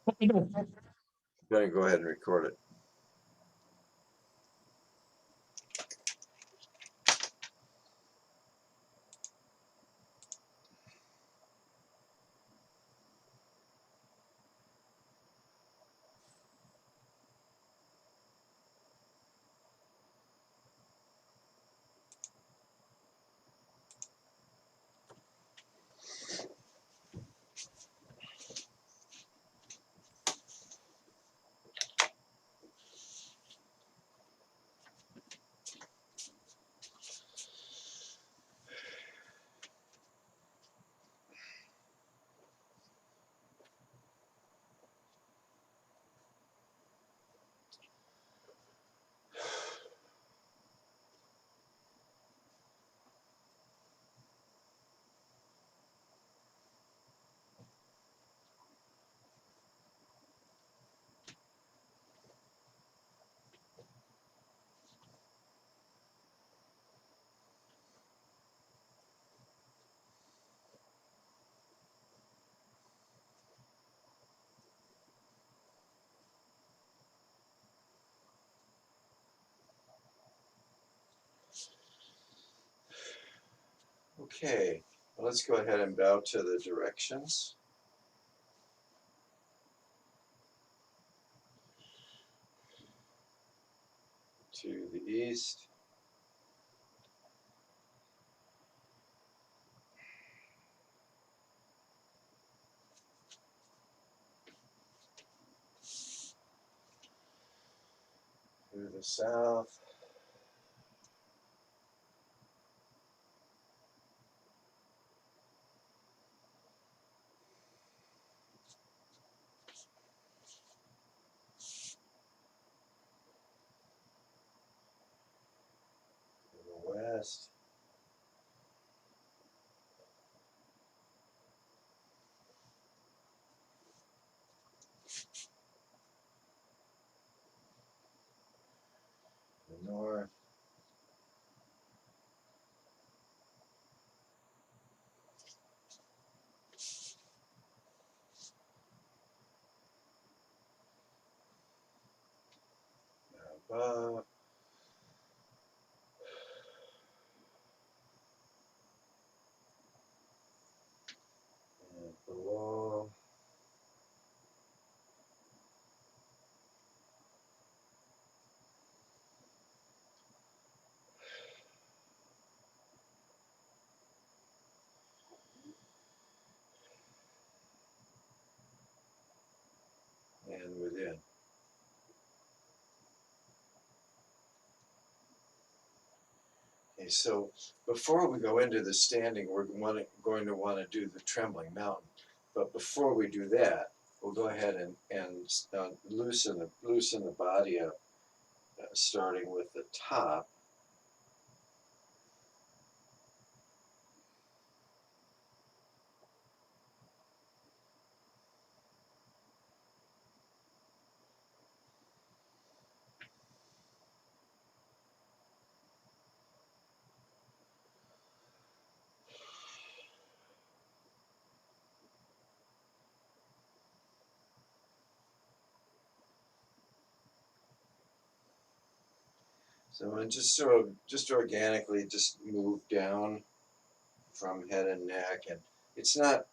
Going to go ahead and record it. Okay, well, let's go ahead and bow to the directions. To the east, to the south, to the west, to the north, above, and below, and within. Okay, so before we go into the standing, we're going to want to do the trembling mountain. But before we do that, we'll go ahead and loosen the body up, starting with the top. So and just organically just move down from head and neck, and it's not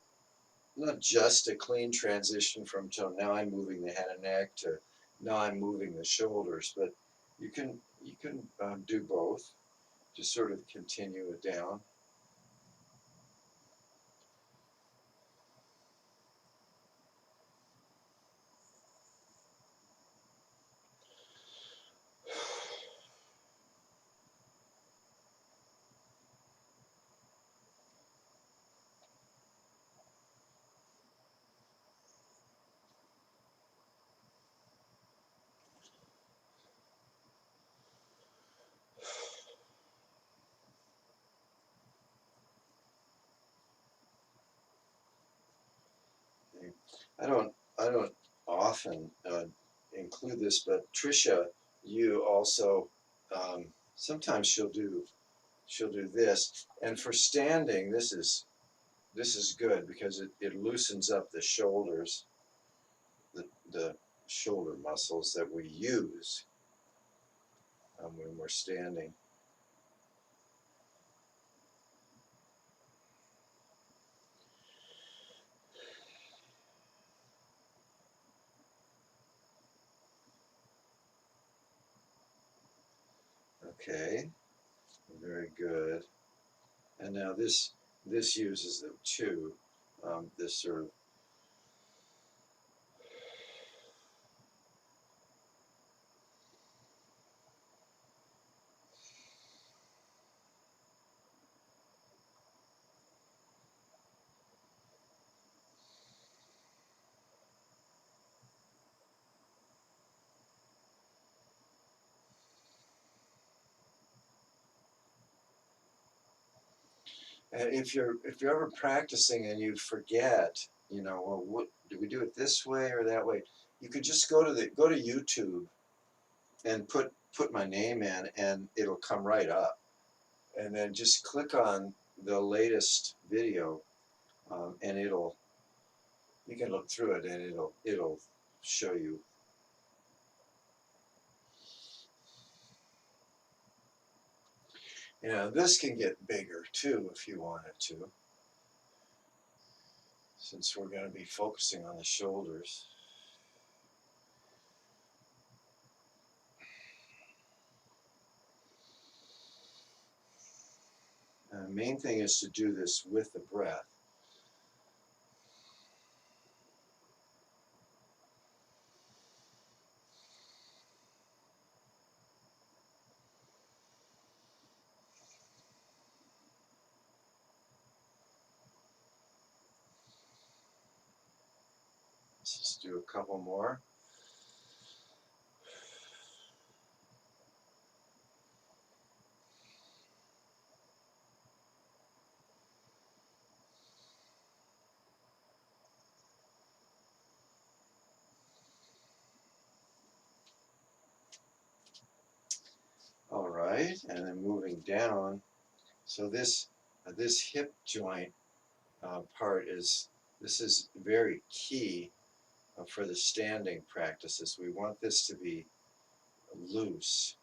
just a clean transition from now I'm moving the head and neck to now I'm moving the shoulders, but you can do both. Just sort of continue it down. Okay. I don't often include this, but Trisha, you also sometimes she'll do this, and for standing, this is good because it loosens up the shoulders, the the shoulder muscles that we use when we're standing. Okay, very good. And now this uses them too. This sort of and if you're ever practicing and you forget, you know, well, what do we do it this way or that way? You could just go to YouTube and put my name in, and it'll come right up. And then just click on the latest video, and you can look through it, and it'll show you. You know, this can get bigger too if you wanted to, since we're going to be focusing on the shoulders. The main thing is to do this with the breath. Let's just do a couple more. All right, and then moving down. So this hip joint part this is very key for the standing practices. We want this to be loose.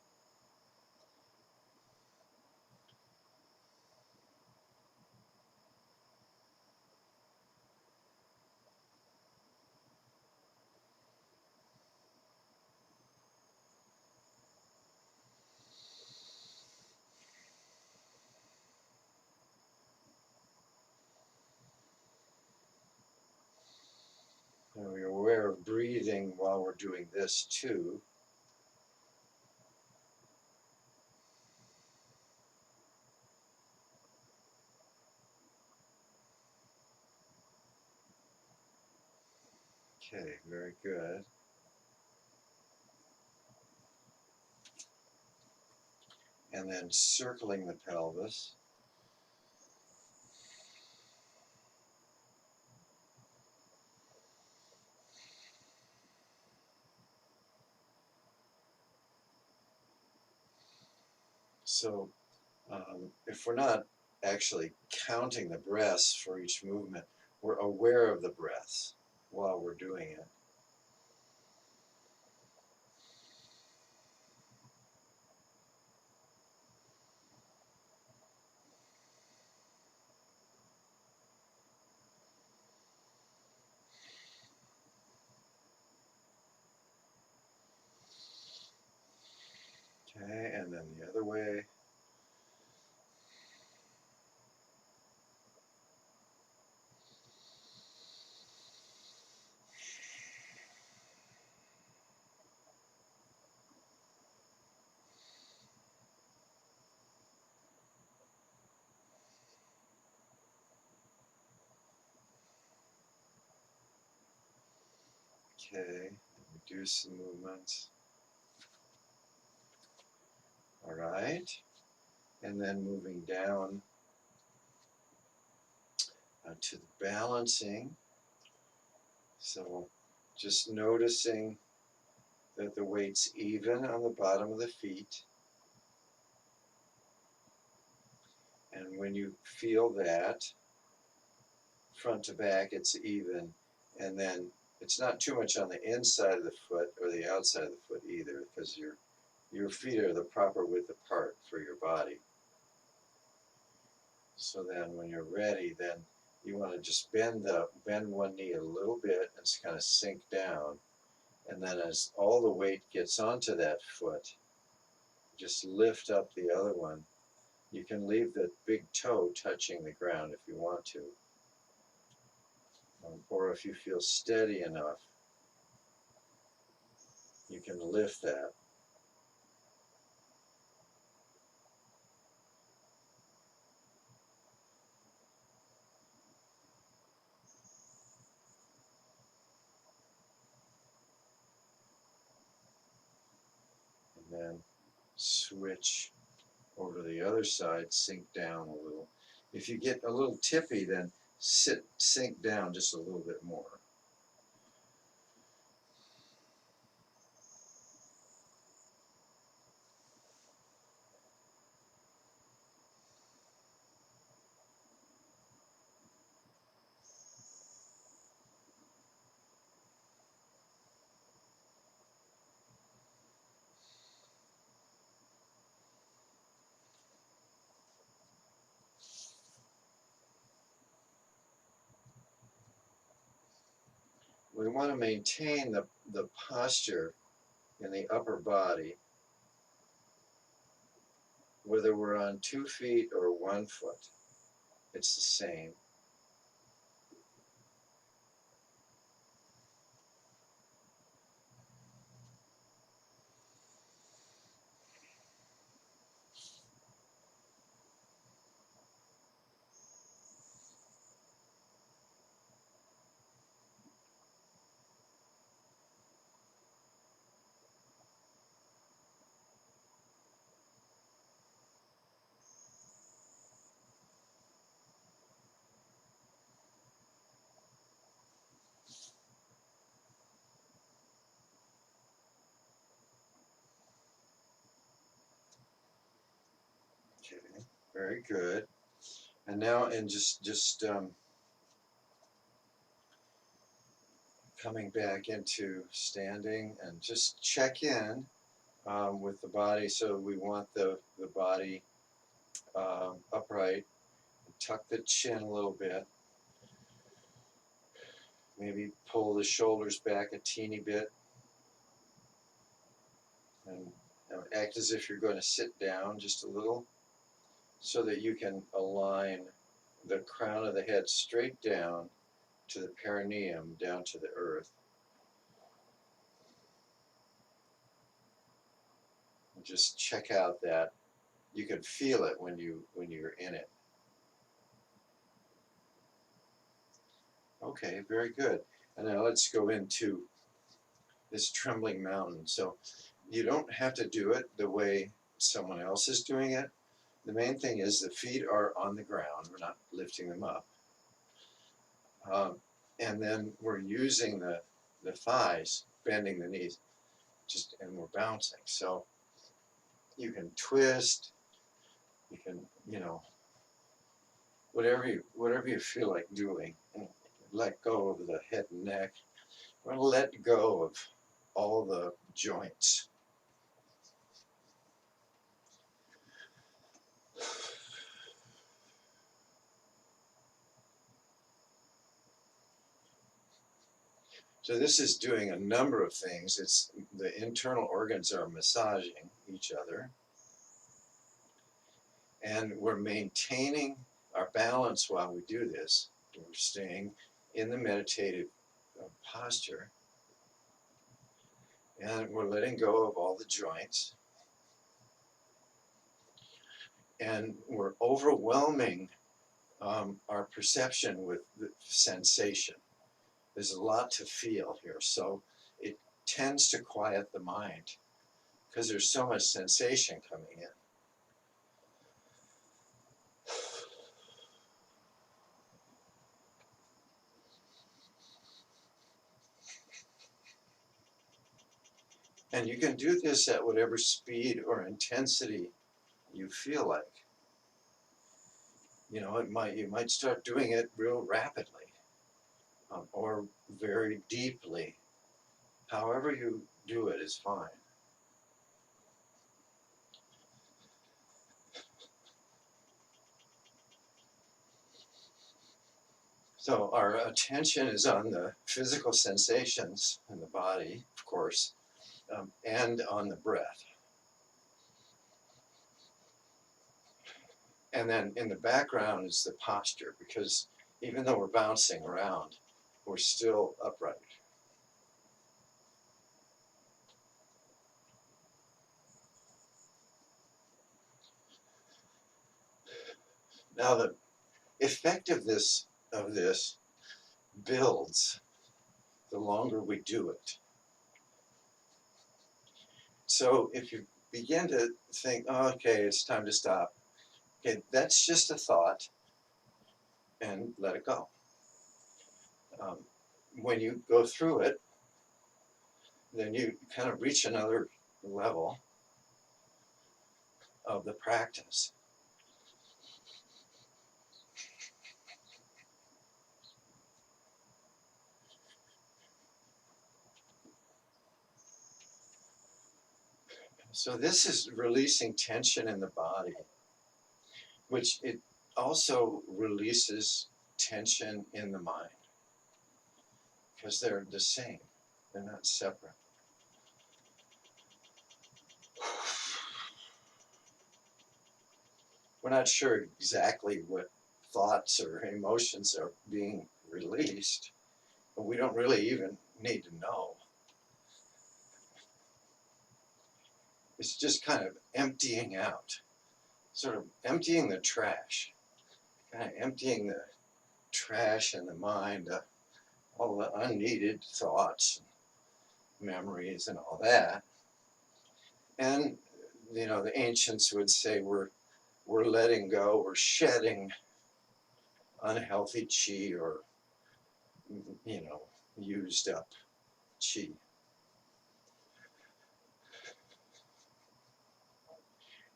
And we're aware of breathing while we're doing this too. Okay, very good. And then circling the pelvis. So if we're not actually counting the breaths for each movement, we're aware of the breaths while we're doing it. Okay, and then the other way. Okay, reduce the movements. All right, and then moving down to the balancing. So just noticing that the weight's even on the bottom of the feet. And when you feel that, front to back, it's even. And then It's not too much on the inside of the foot or the outside of the foot either, because your feet are the proper width apart for your body. So then when you're ready, then you want to just bend one knee a little bit and just kind of sink down. And then as all the weight gets onto that foot, just lift up the other one. You can leave the big toe touching the ground if you want to. Or if you feel steady enough, you can lift that. And then switch over to the other side, sink down a little. If you get a little tippy, then sink down just a little bit more. We want to maintain the posture in the upper body, whether we're on 2 feet or 1 foot. It's the same. Okay, very good. And now, and just coming back into standing, and just check in with the body. So we want the body upright. Tuck the chin a little bit. Maybe pull the shoulders back a teeny bit. And act as if you're going to sit down just a little, so that you can align the crown of the head straight down to the perineum, down to the earth. And just check out that. You can feel it when you're in it. Okay, very good. And now let's go into this trembling mountain. So you don't have to do it the way someone else is doing it. The main thing is the feet are on the ground. We're not lifting them up. And then we're using the thighs, bending the knees, and we're bouncing. So you can twist, you can, whatever you feel like doing, and let go of the head and neck. We're going to let go of all the joints. So this is doing a number of things. It's the internal organs are massaging each other, and we're maintaining our balance while we do this. We're staying in the meditative posture, and we're letting go of all the joints, and we're overwhelming our perception with the sensation. There's a lot to feel here, so it tends to quiet the mind because there's so much sensation coming in. And you can do this at whatever speed or intensity you feel like. You might start doing it real rapidly. or very deeply. However you do it is fine. So our attention is on the physical sensations in the body, of course, and on the breath. And then in the background is the posture, because even though we're bouncing around, we're still upright. Now the effectiveness of this builds the longer we do it. So if you begin to think, oh, okay, it's time to stop, okay, that's just a thought, and let it go. When you go through it, then you kind of reach another level of the practice. So this is releasing tension in the body, which it also releases tension in the mind, because they're the same, they're not separate. We're not sure exactly what thoughts or emotions are being released, but we don't really even need to know. It's just kind of emptying out, sort of emptying the trash, kind of emptying the trash in the mind, all the unneeded thoughts, and memories, and all that. And the ancients would say we're letting go, we're shedding unhealthy chi, or used up chi.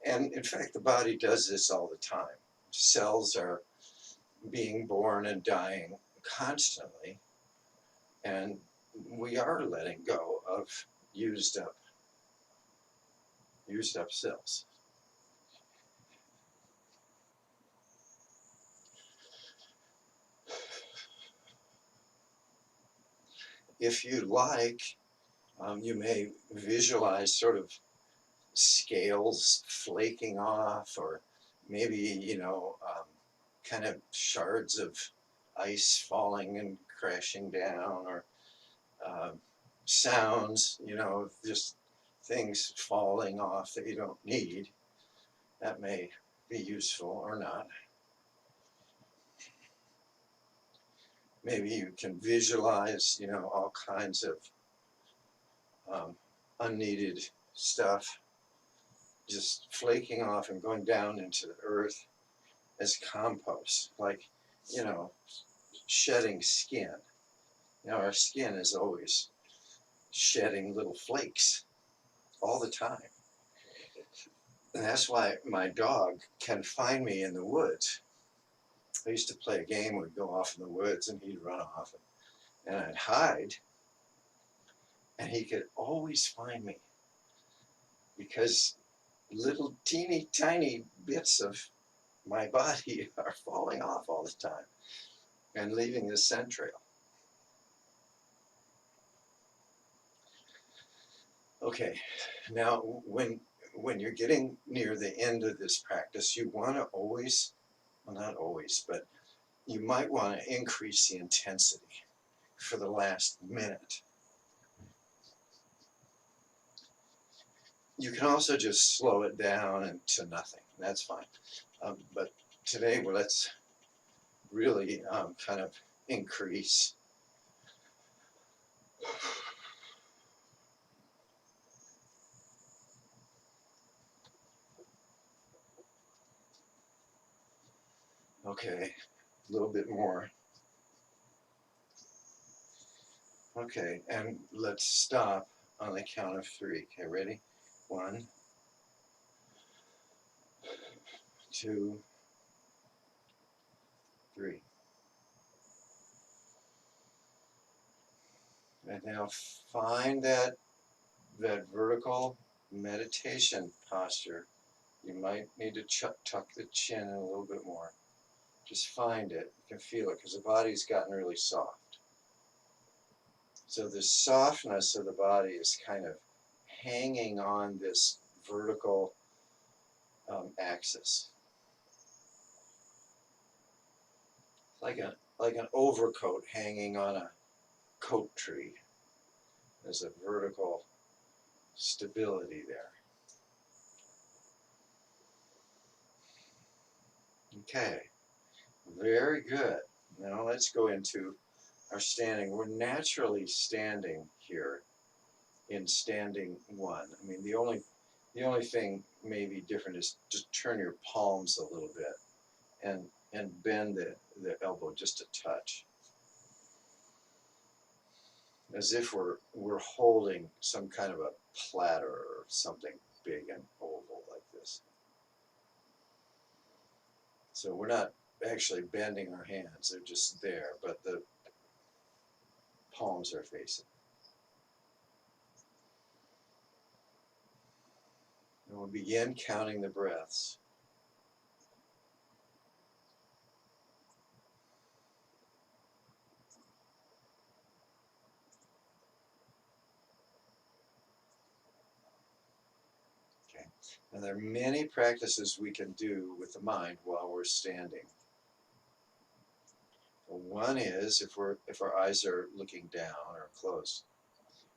And in fact, the body does this all the time. Cells are being born and dying constantly, and we are letting go of used up cells. If you like, you may visualize sort of scales flaking off, or maybe kind of shards of ice falling and crashing down, or sounds, just things falling off that you don't need. That may be useful or not. Maybe you can visualize, all kinds of unneeded stuff just flaking off and going down into the earth as compost, like, shedding skin. Our skin is always shedding little flakes all the time. And that's why my dog can find me in the woods. I used to play a game, we'd go off in the woods and he'd run off, and I'd hide, and he could always find me, because little teeny tiny bits of my body are falling off all the time and leaving this scent trail. Okay, now when you're getting near the end of this practice, you want to always, well, not always, but you might want to increase the intensity for the last minute. You can also just slow it down to nothing. That's fine. But today, well, let's really kind of increase. Okay, a little bit more. Okay, and let's stop on the count of 3. Okay, ready? 1, 2, 3. And now find that vertical meditation posture. You might need to tuck the chin in a little bit more. Just find it. You can feel it because the body's gotten really soft. So the softness of the body is kind of hanging on this vertical axis, like an overcoat hanging on a coat tree. There's a vertical stability there. Okay, very good. Now let's go into our standing. We're naturally standing here in standing one. I mean, the only thing maybe different is just turn your palms a little bit and bend the elbow just a touch, as if we're holding some kind of a platter or something big and oval like this. So we're not actually bending our hands, they're just there, but the palms are facing. And we'll begin counting the breaths. Okay. And there are many practices we can do with the mind while we're standing. One is if our eyes are looking down or closed,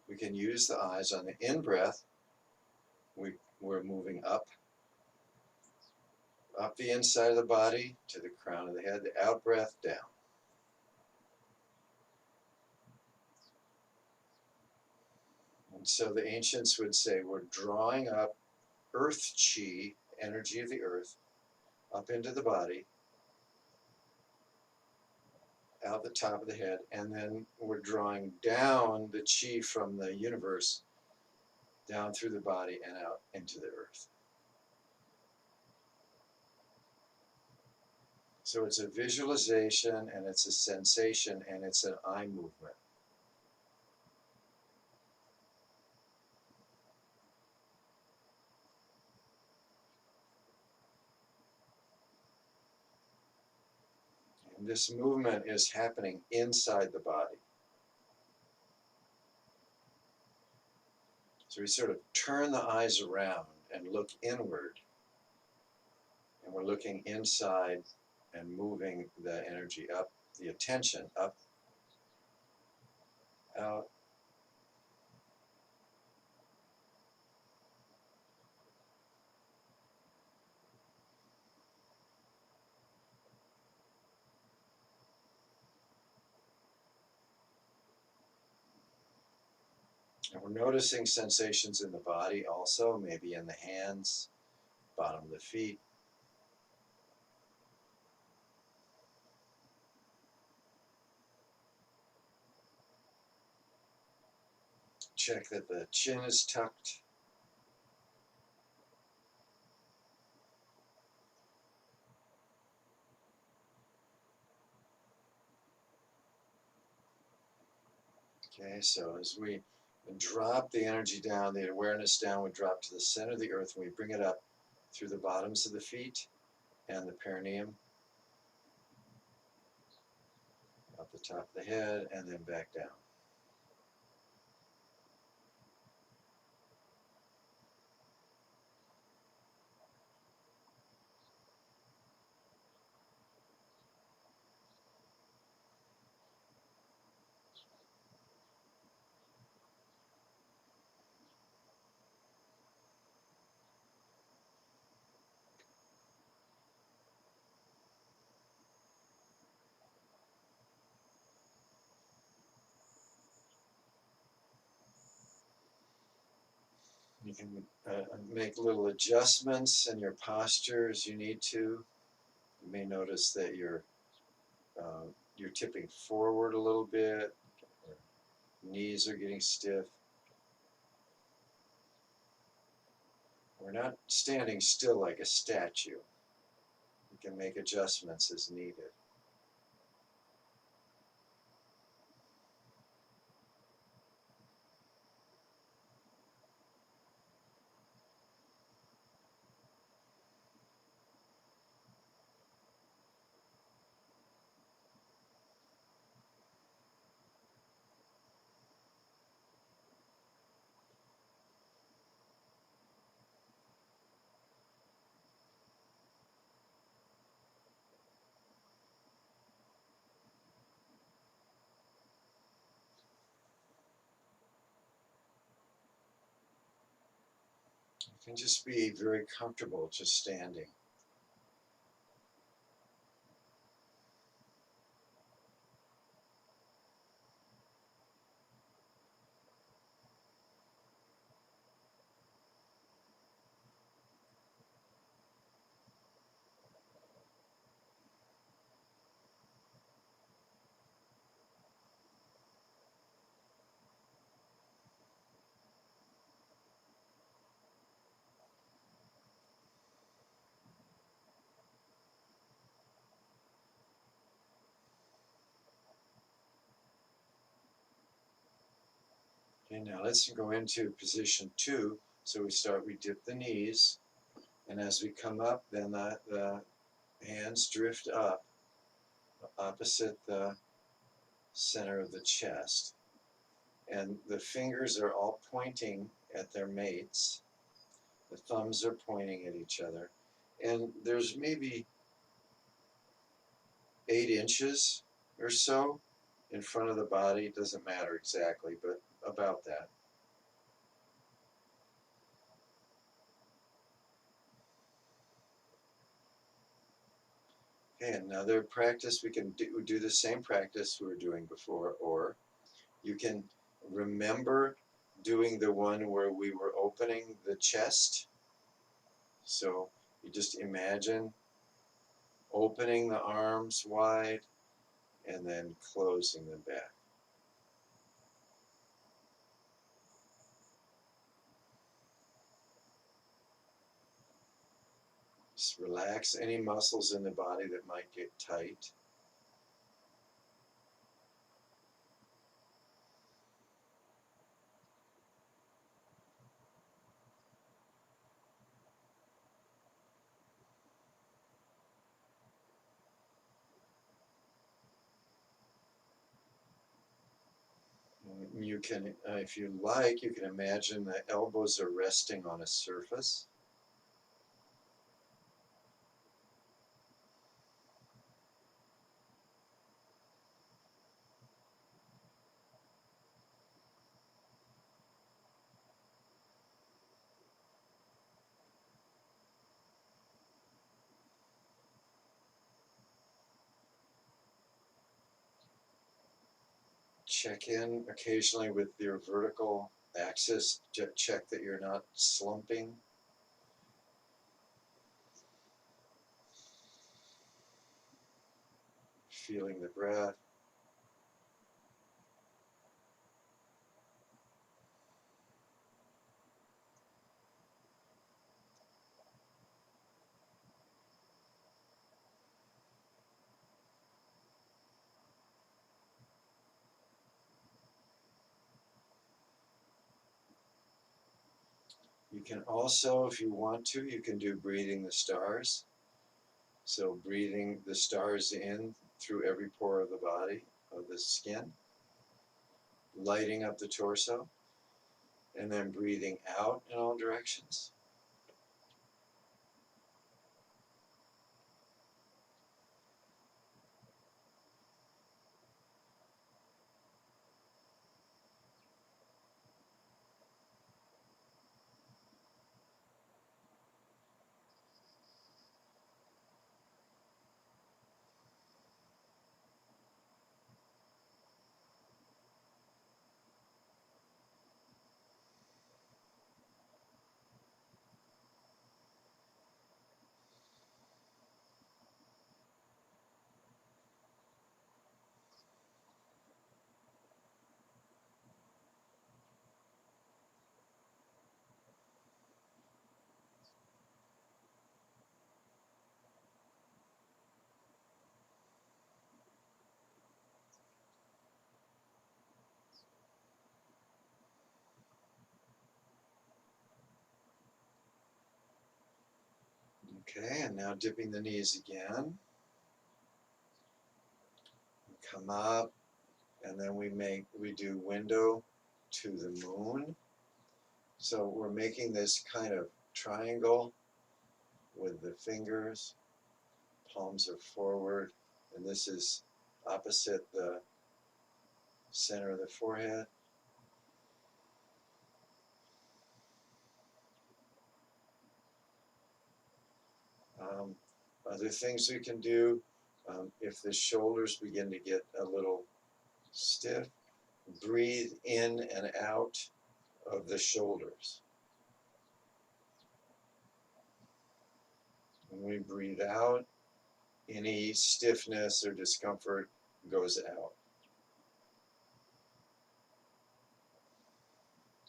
we can use the eyes on the in-breath. We're moving up the inside of the body to the crown of the head, the out-breath down. And so the ancients would say we're drawing up earth chi, energy of the earth, up into the body, out the top of the head, and then we're drawing down the chi from the universe down through the body and out into the earth. So it's a visualization and it's a sensation and it's an eye movement. And this movement is happening inside the body. So we sort of turn the eyes around and look inward. And we're looking inside and moving the energy up, the attention up, out. And we're noticing sensations in the body also, maybe in the hands, bottom of the feet. Check that the chin is tucked. Okay, so as we drop the energy down, the awareness down, we drop to the center of the earth and we bring it up through the bottoms of the feet and the perineum, up the top of the head, and then back down. You can make little adjustments in your posture as you need to. You may notice that you're tipping forward a little bit, or knees are getting stiff. We're not standing still like a statue. You can make adjustments as needed. can just be very comfortable just standing. Okay, now let's go into position 2. So we dip the knees, and as we come up, then the hands drift up opposite the center of the chest. And the fingers are all pointing at their mates. The thumbs are pointing at each other. And there's maybe 8 inches or so in front of the body. It doesn't matter exactly, but about that. Okay, another practice, we can do the same practice we were doing before, or you can remember doing the one where we were opening the chest. So you just imagine opening the arms wide and then closing them back. Just relax any muscles in the body that might get tight. You can, if you like, you can imagine the elbows are resting on a surface. Check in occasionally with your vertical axis. Check that you're not slumping. Feeling the breath. You can also, if you want to, you can do breathing the stars. So breathing the stars in through every pore of the body, of the skin, lighting up the torso, and then breathing out in all directions. Okay, and now dipping the knees again. Come up, and then we do window to the moon. So we're making this kind of triangle with the fingers. Palms are forward, and this is opposite the center of the forehead. Other things we can do, if the shoulders begin to get a little stiff, breathe in and out of the shoulders. When we breathe out, any stiffness or discomfort goes out.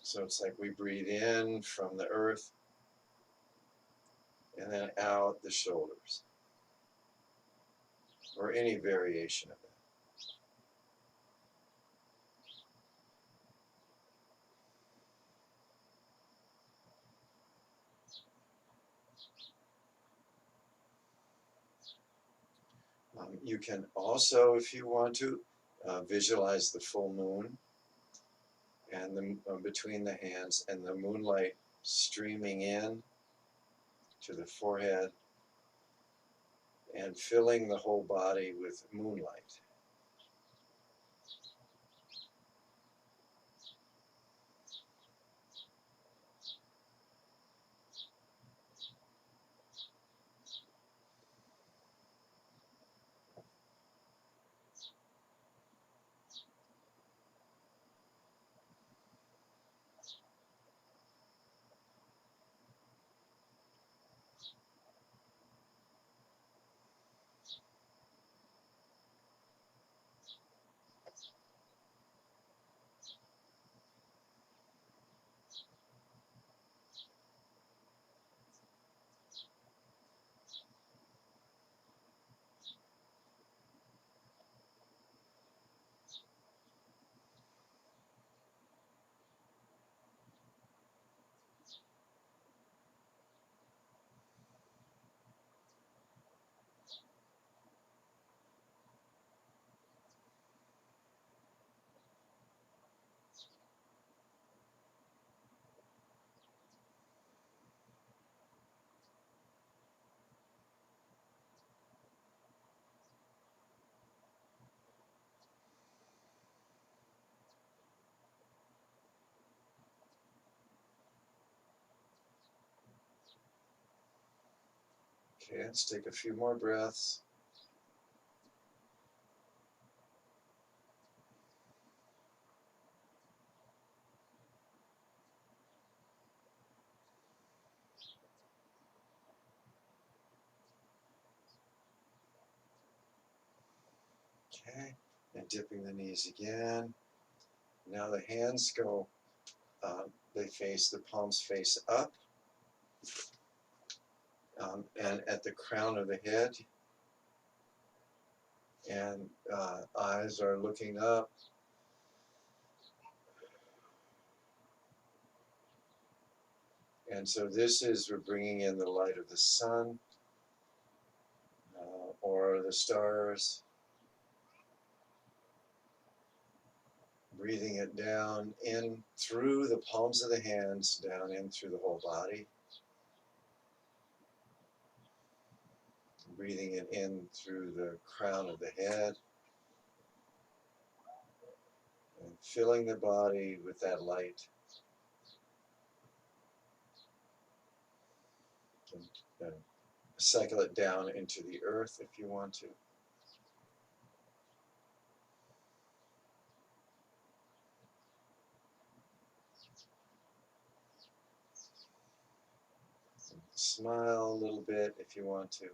So it's like we breathe in from the earth and then out the shoulders, or any variation of that. You can also, if you want to, visualize the full moon and between the hands, and the moonlight streaming in to the forehead and filling the whole body with moonlight. Okay, let's take a few more breaths. Okay, and dipping the knees again. Now the hands go, they face, the palms face up, and at the crown of the head, and eyes are looking up. And so this is, we're bringing in the light of the sun, or the stars, breathing it down in through the palms of the hands, down in through the whole body, breathing it in through the crown of the head, and filling the body with that light. And cycle it down into the earth if you want to. Smile a little bit if you want to.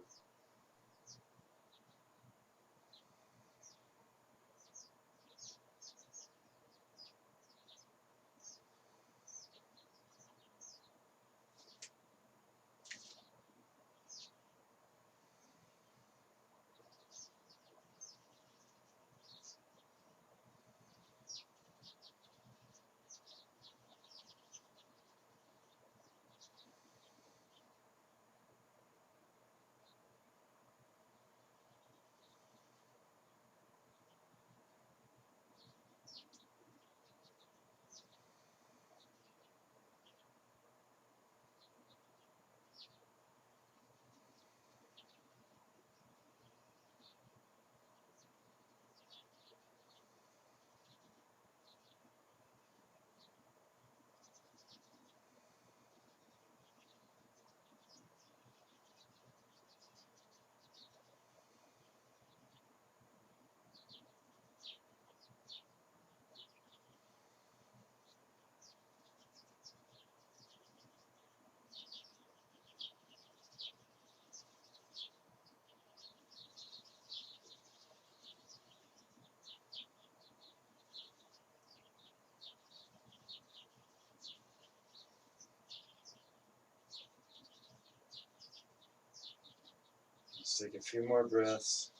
take a few more breaths.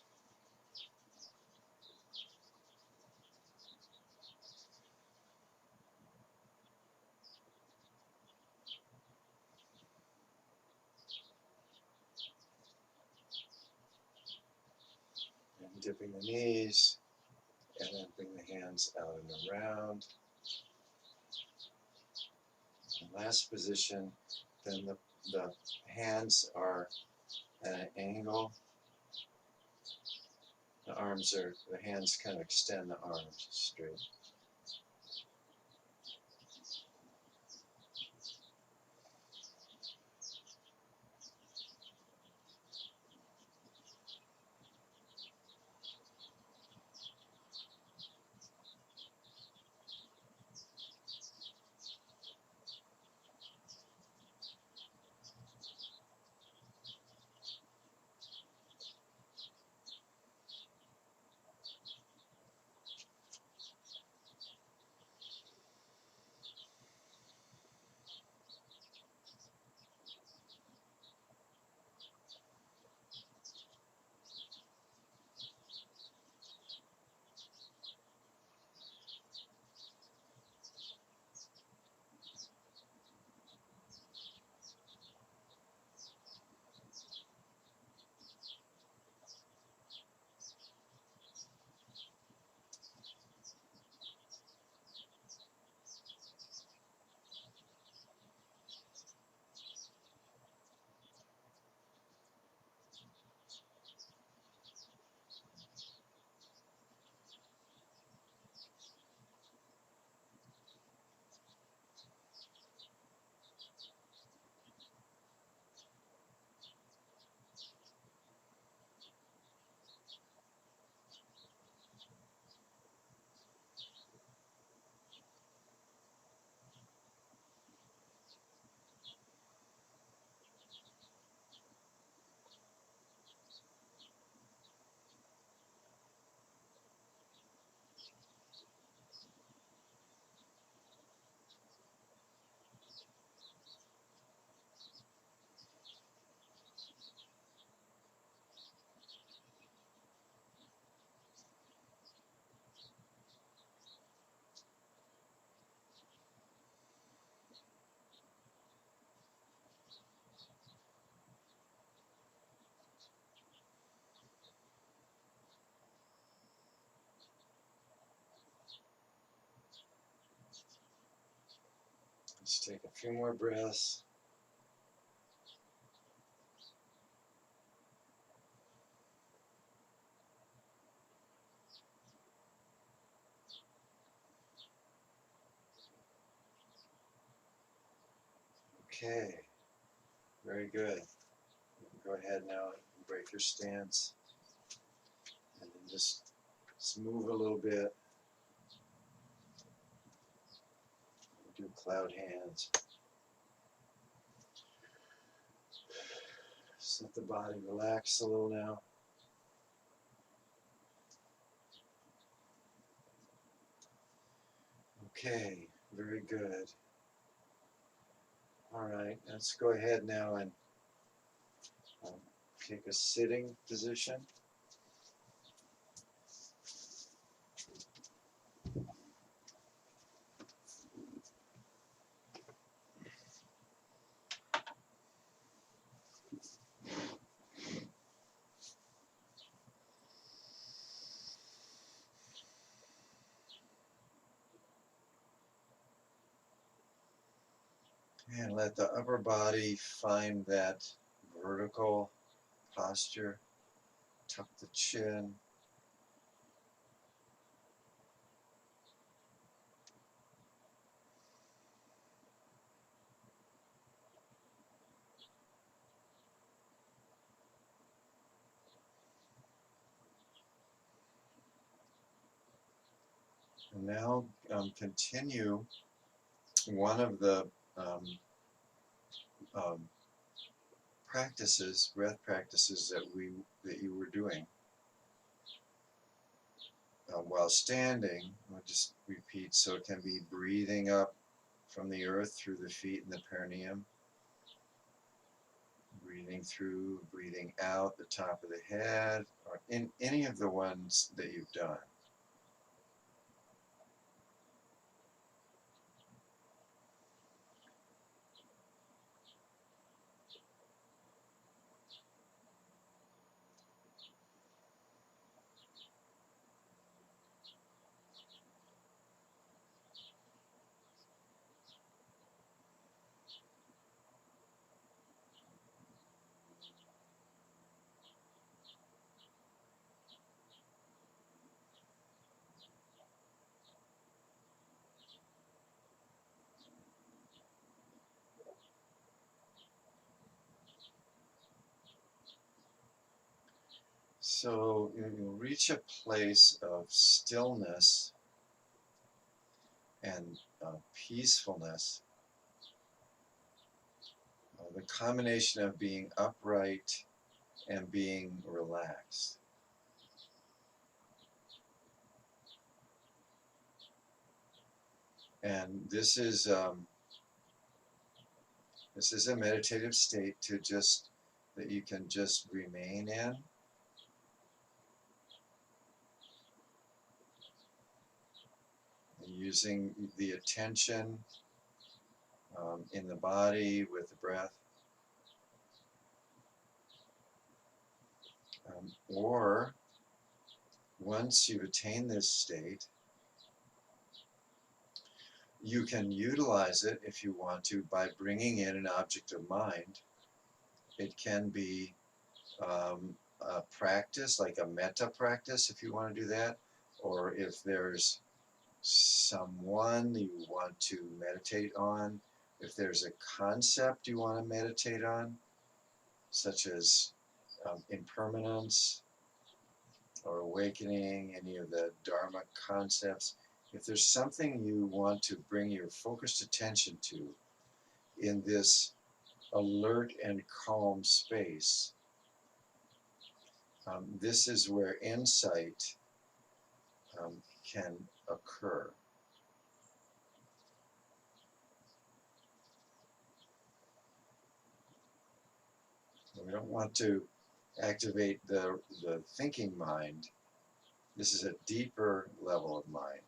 And dipping the knees, and then bring the hands out and around. And last position, then the hands are at an angle. The hands kind of extend the arms straight. Let's take a few more breaths. Okay, very good. You can go ahead now and break your stance. And then just move a little bit. Do cloud hands. Just let the body relax a little now. Okay, very good. All right, let's go ahead now and take a sitting position. And let the upper body find that vertical posture. Tuck the chin. And now continue one of the um, breath practices that you were doing while standing. I'll just repeat, so it can be breathing up from the earth through the feet and the perineum, breathing through, breathing out the top of the head, or in any of the ones that you've done. So you'll reach a place of stillness and peacefulness, the combination of being upright and being relaxed. And this is a meditative state to just that you can just remain in. Using the attention in the body with the breath. Or once you've attained this state, you can utilize it if you want to by bringing in an object of mind. It can be a practice, like a metta practice if you want to do that, or if there's someone you want to meditate on, if there's a concept you want to meditate on, such as impermanence or awakening, any of the Dharma concepts. If there's something you want to bring your focused attention to in this alert and calm space, this is where insight can occur. We don't want to activate the thinking mind. This is a deeper level of mind.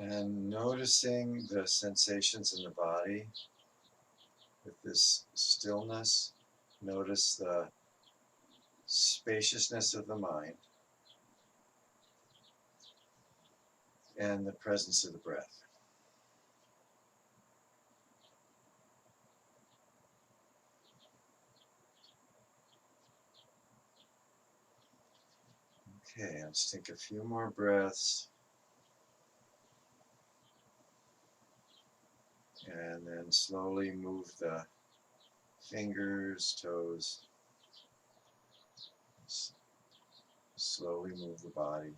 And noticing the sensations in the body with this stillness, notice the spaciousness of the mind and the presence of the breath. Okay, let's take a few more breaths. And then slowly move the fingers, toes. Slowly move the body.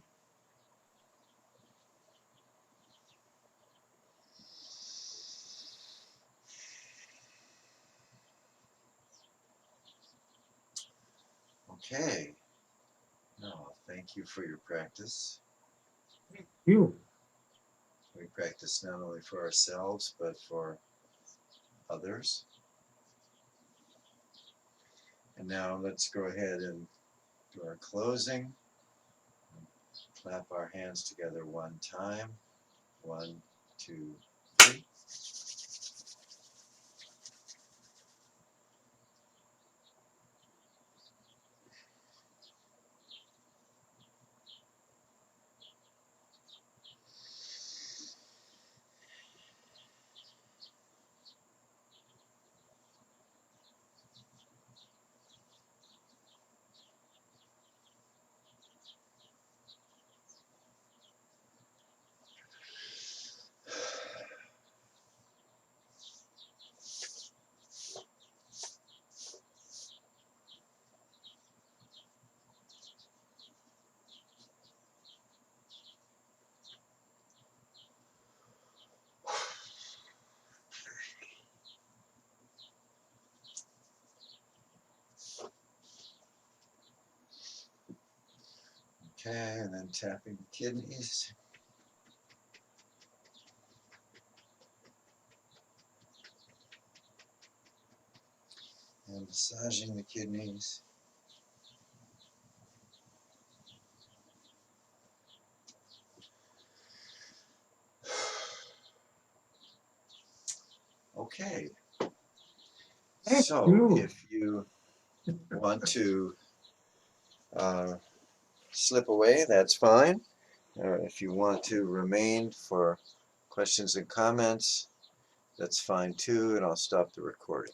Okay. Now, thank you for your practice. You. We practice not only for ourselves, but for others. And now let's go ahead and do our closing. Clap our hands together one time. 1, 2, 3. Okay, and then tapping the kidneys. And massaging the kidneys. Okay. So if you want to slip away, that's fine. If you want to remain for questions and comments, that's fine too, and I'll stop the recording.